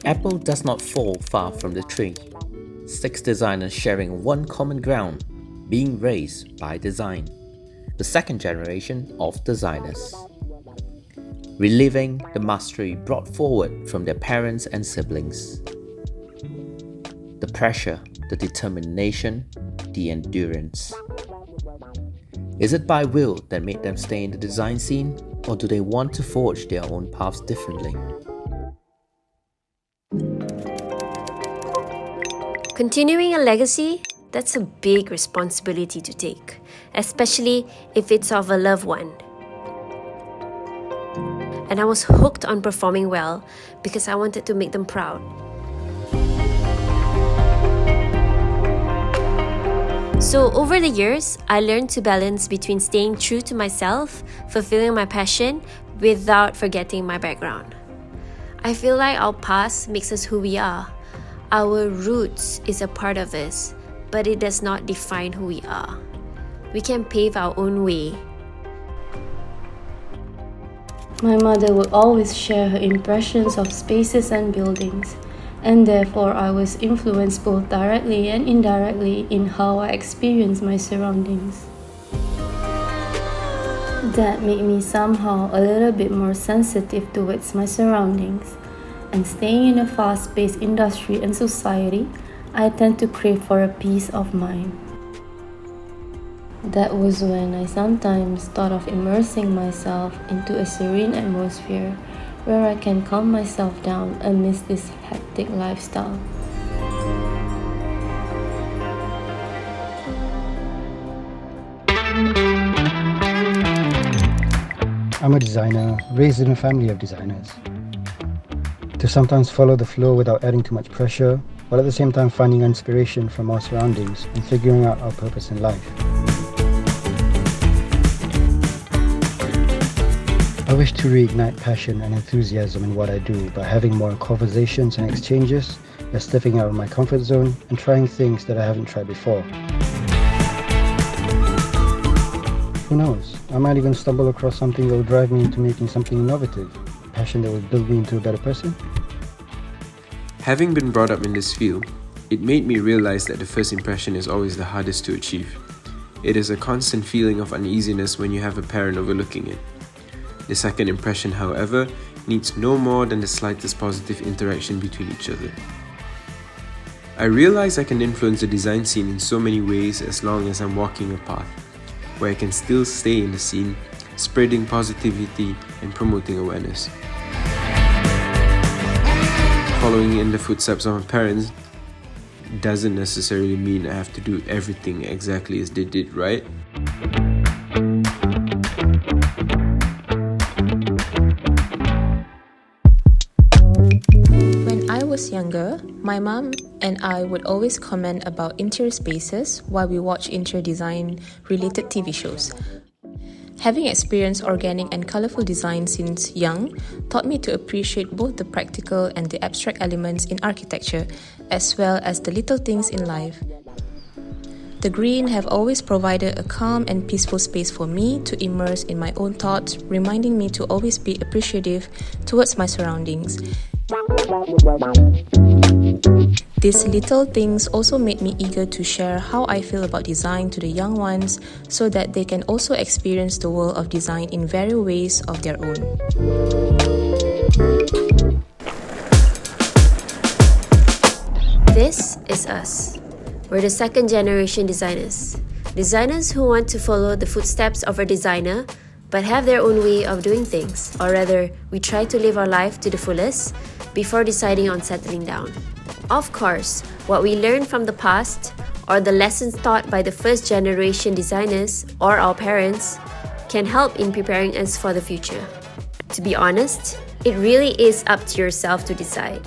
apple does not fall far from the tree. 6 designers sharing one common ground, being raised by design. The second generation of designers. Reliving the mastery brought forward from their parents and siblings. The pressure, the determination, the endurance. Is it by will that made them stay in the design scene, or do they want to forge their own paths differently? Continuing a legacy, that's a big responsibility to take, especially if it's of a loved one. And I was hooked on performing well because I wanted to make them proud. So over the years, I learned to balance between staying true to myself, fulfilling my passion, without forgetting my background. I feel like our past makes us who we are. Our roots is a part of us, but it does not define who we are. We can pave our own way. My mother would always share her impressions of spaces and buildings, and therefore I was influenced both directly and indirectly in how I experience my surroundings. That made me somehow a little bit more sensitive towards my surroundings. And staying in a fast-paced industry and society, I tend to crave for a peace of mind. That was when I sometimes thought of immersing myself into a serene atmosphere where I can calm myself down amidst this hectic lifestyle. I'm a designer, raised in a family of designers. To sometimes follow the flow without adding too much pressure, while at the same time finding inspiration from our surroundings and figuring out our purpose in life. I wish to reignite passion and enthusiasm in what I do by having more conversations and exchanges, by stepping out of my comfort zone and trying things that I haven't tried before. Who knows, I might even stumble across something that will drive me into making something innovative, a passion that will build me into a better person. Having been brought up in this field, it made me realize that the first impression is always the hardest to achieve. It is a constant feeling of uneasiness when you have a parent overlooking it. The second impression, however, needs no more than the slightest positive interaction between each other. I realize I can influence the design scene in so many ways as long as I'm walking a path where I can still stay in the scene, spreading positivity and promoting awareness. Following in the footsteps of my parents doesn't necessarily mean I have to do everything exactly as they did, right? When I was younger, my mum and I would always comment about interior spaces while we watch interior design related TV shows. Having experienced organic and colourful design since young taught me to appreciate both the practical and the abstract elements in architecture, as well as the little things in life. The green have always provided a calm and peaceful space for me to immerse in my own thoughts, reminding me to always be appreciative towards my surroundings. These little things also made me eager to share how I feel about design to the young ones so that they can also experience the world of design in various ways of their own. This is us. We're the second generation designers. Designers who want to follow the footsteps of a designer but have their own way of doing things, or rather, we try to live our life to the fullest before deciding on settling down. Of course, what we learned from the past or the lessons taught by the first generation designers or our parents can help in preparing us for the future. To be honest, it really is up to yourself to decide.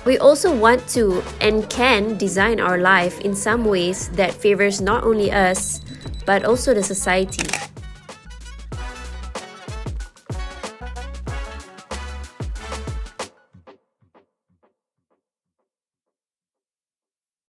We also want to and can design our life in some ways that favors not only us, but also the society.